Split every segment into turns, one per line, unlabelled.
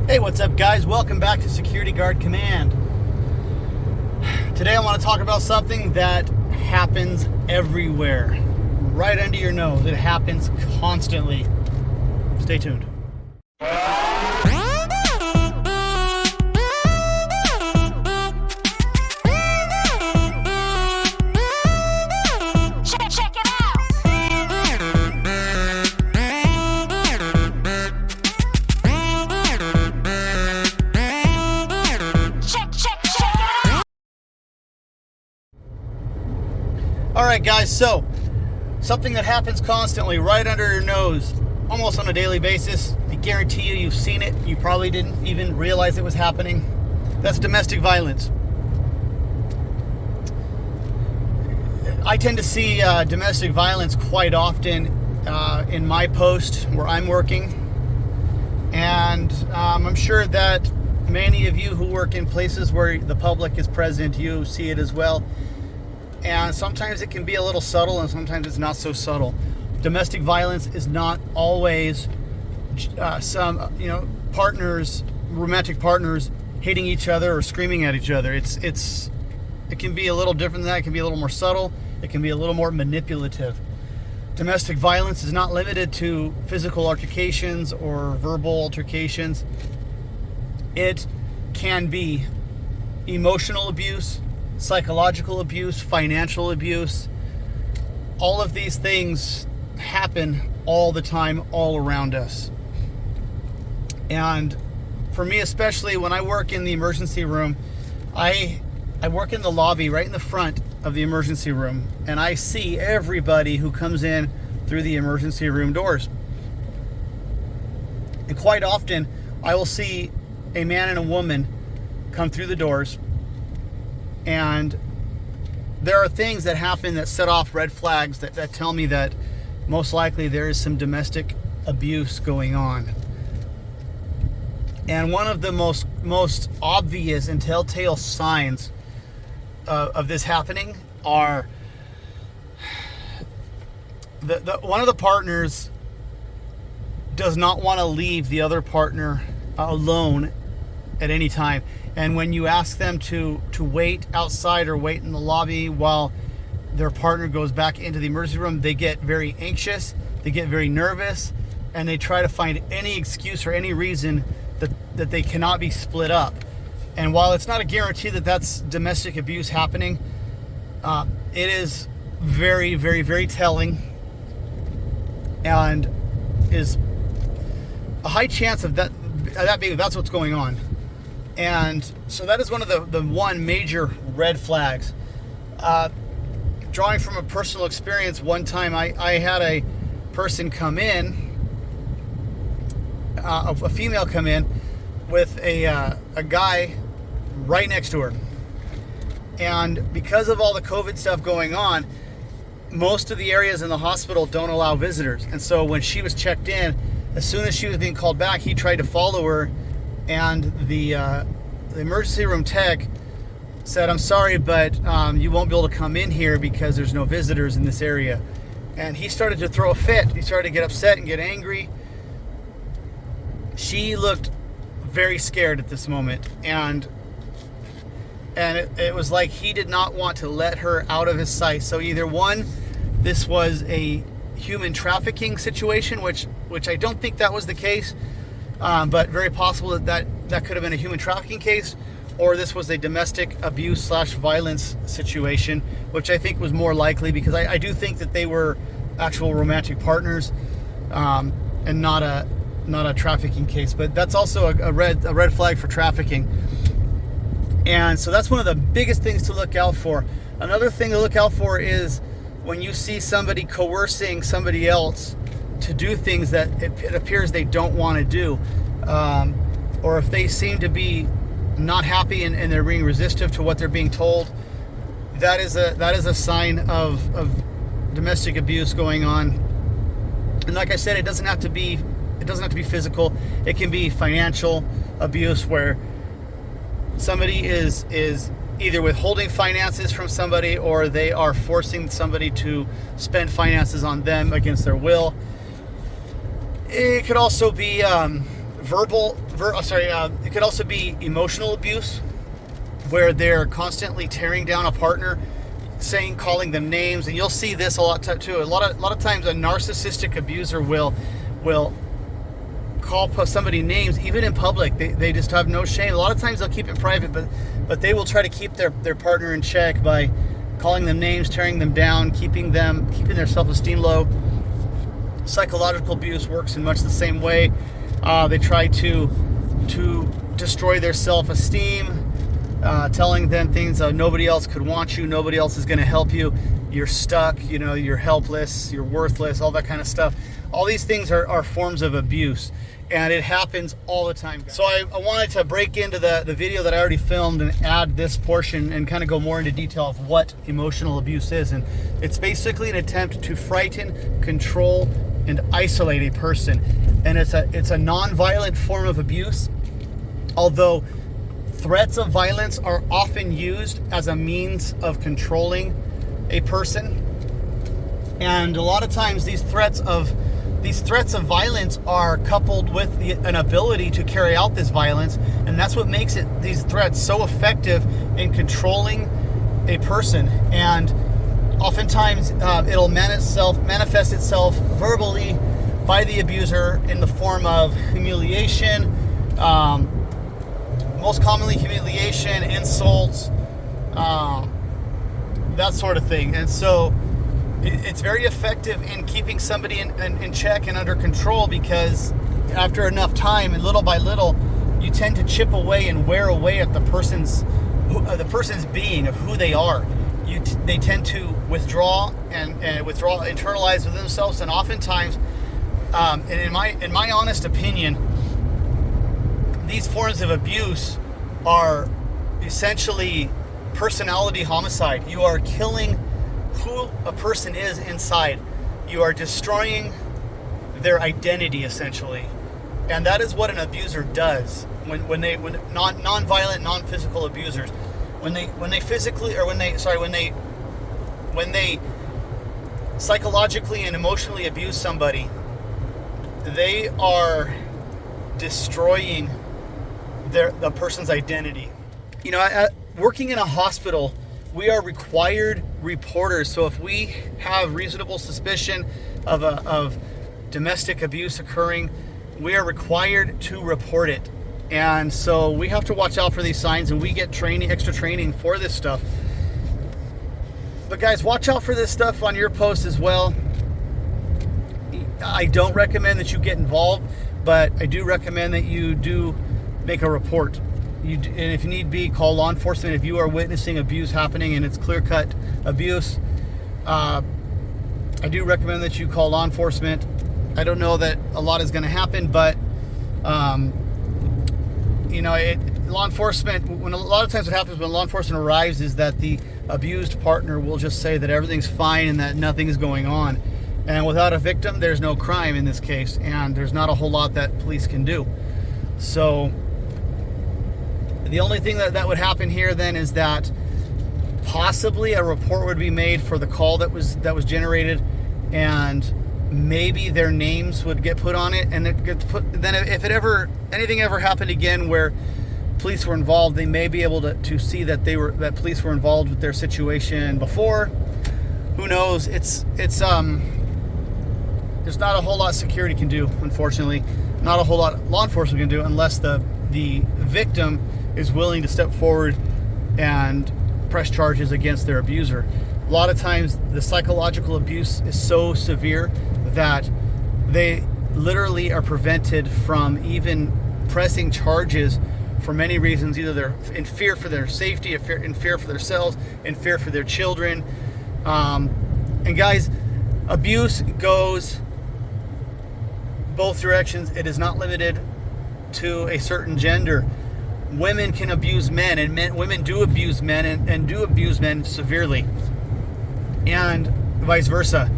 Hey, what's up, guys? Welcome back to Security Guard Command. Today I want to talk about something that happens everywhere, right under your nose. It happens constantly. Stay tuned. Alright guys, so something that happens constantly right under your nose, almost on a daily basis. I guarantee you've seen it. You probably didn't even realize it was happening. That's domestic violence. I tend to see domestic violence quite often in my post where I'm working. And I'm sure that many of you who work in places where the public is present, you see it as well. And sometimes it can be a little subtle, and sometimes it's not so subtle. Domestic violence is not always partners, romantic partners, hitting each other or screaming at each other. It can be a little different than that. It can be a little more subtle. It can be a little more manipulative. Domestic violence is not limited to physical altercations or verbal altercations. It can be emotional abuse, psychological abuse, financial abuse. All of these things happen all the time, all around us. And for me, especially when I work in the emergency room, I work in the lobby right in the front of the emergency room, and I see everybody who comes in through the emergency room doors. And quite often, I will see a man and a woman come through the doors, and there are things that happen that set off red flags that tell me that most likely there is some domestic abuse going on. And one of the most obvious and telltale signs of this happening are one of the partners does not want to leave the other partner alone at any time. And when you ask them to wait outside or wait in the lobby while their partner goes back into the emergency room, they get very anxious, they get very nervous, and they try to find any excuse or any reason that they cannot be split up. And while it's not a guarantee that that's domestic abuse happening, it is very, very, very telling, and is a high chance of that being that's what's going on. And so that is one of the one major red flags. Drawing from a personal experience, one time I had a person come in, a female come in with a guy right next to her. And because of all the COVID stuff going on, most of the areas in the hospital don't allow visitors. And so when she was checked in, as soon as she was being called back, he tried to follow her, and the emergency room tech said, "I'm sorry, but you won't be able to come in here because there's no visitors in this area." And he started to throw a fit. He started to get upset and get angry. She looked very scared at this moment, and it was like he did not want to let her out of his sight. So either one, this was a human trafficking situation, which I don't think that was the case, but very possible that could have been a human trafficking case, or this was a domestic abuse / violence situation, which I think was more likely, because I do think that they were actual romantic partners, and not a trafficking case. But that's also a red flag for trafficking. And so that's one of the biggest things to look out for. Another thing to look out for is when you see somebody coercing somebody else to do things that it appears they don't want to do, or if they seem to be not happy and they're being resistive to what they're being told. That is a sign of domestic abuse going on. And like I said, it doesn't have to be physical. It can be financial abuse, where somebody is either withholding finances from somebody, or they are forcing somebody to spend finances on them against their will. It could also be it could also be emotional abuse, where they're constantly tearing down a partner, calling them names. And you'll see this a lot too. A lot of times a narcissistic abuser will call somebody names, even in public. They just have no shame. A lot of times they'll keep it private, but they will try to keep their partner in check by calling them names, tearing them down, keeping their self-esteem low. Psychological abuse works in much the same way. They try to destroy their self-esteem, telling them things, nobody else could want you, nobody else is going to help you, you're stuck, you're helpless, you're worthless, all that kind of stuff. All these things are forms of abuse, and it happens all the time, guys. So I wanted to break into the video that I already filmed and add this portion and kind of go more into detail of what emotional abuse is. And it's basically an attempt to frighten, control, and isolate a person. And it's a non-violent form of abuse, although threats of violence are often used as a means of controlling a person. And a lot of times these threats of violence are coupled with an ability to carry out this violence, and that's what makes these threats so effective in controlling a person. And oftentimes it'll manifest itself verbally by the abuser in the form of humiliation, most commonly humiliation, insults, that sort of thing. And so it's very effective in keeping somebody in check and under control, because after enough time and little by little, you tend to chip away and wear away at the person's being, of who they are. They tend to withdraw and internalize within themselves, and oftentimes, and in my honest opinion, these forms of abuse are essentially personality homicide. You are killing who a person is inside. You are destroying their identity, essentially. And that is what an abuser does when non-violent, non-physical abusers, when they psychologically and emotionally abuse somebody, they are destroying the person's identity. Working in a hospital, we are required reporters. So if we have reasonable suspicion of domestic abuse occurring, we are required to report it. And so we have to watch out for these signs, and we get extra training for this stuff. But guys, watch out for this stuff on your post as well. I don't recommend that you get involved, but I do recommend that you do make a report. And if you need be, call law enforcement if you are witnessing abuse happening and it's clear-cut abuse. I do recommend that you call law enforcement. I don't know that a lot is going to happen, but law enforcement, when a lot of times what happens when law enforcement arrives is that the abused partner will just say that everything's fine and that nothing is going on. And without a victim, there's no crime in this case, and there's not a whole lot that police can do. So the only thing that would happen here then is that possibly a report would be made for the call that was generated, and maybe their names would get put on it, and it gets put. Then if anything ever happened again where police were involved, they may be able to see that police were involved with their situation before. Who knows? There's not a whole lot security can do, unfortunately. Not a whole lot law enforcement can do unless the victim is willing to step forward and press charges against their abuser. A lot of times the psychological abuse is so severe that they literally are prevented from even pressing charges for many reasons. Either they're in fear for their safety, in fear for themselves, in fear for their children. And guys, abuse goes both directions. It is not limited to a certain gender. Women can abuse men, and women do abuse men, and do abuse men severely, and vice versa.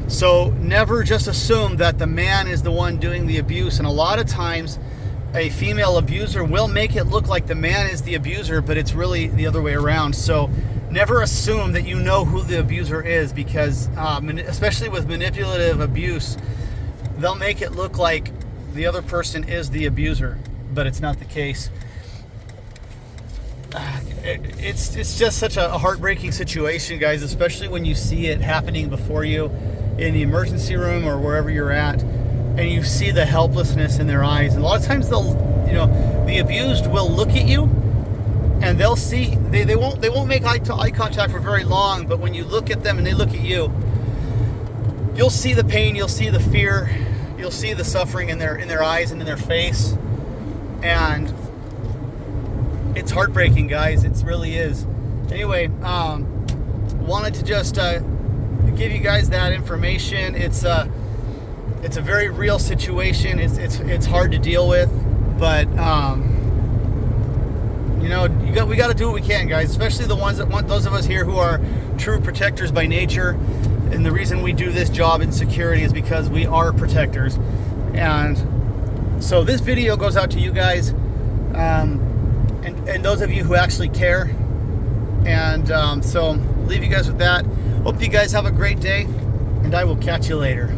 So never just assume that the man is the one doing the abuse. And a lot of times a female abuser will make it look like the man is the abuser, but it's really the other way around. So never assume that you know who the abuser is, because especially with manipulative abuse, they'll make it look like the other person is the abuser, but it's not the case. It's just such a heartbreaking situation, guys, especially when you see it happening before you in the emergency room or wherever you're at, and you see the helplessness in their eyes. And a lot of times the abused will look at you, and they'll see, they won't make eye contact for very long, but when you look at them and they look at you, you'll see the pain, you'll see the fear, you'll see the suffering in their eyes and in their face. And it's heartbreaking, guys. It really is. Anyway, wanted to just give you guys that information. It's a very real situation. It's hard to deal with, but we got to do what we can, guys. Especially the ones that want, those of us here who are true protectors by nature. And the reason we do this job in security is because we are protectors. And so this video goes out to you guys. And those of you who actually care. And so leave you guys with that. Hope you guys have a great day, and I will catch you later.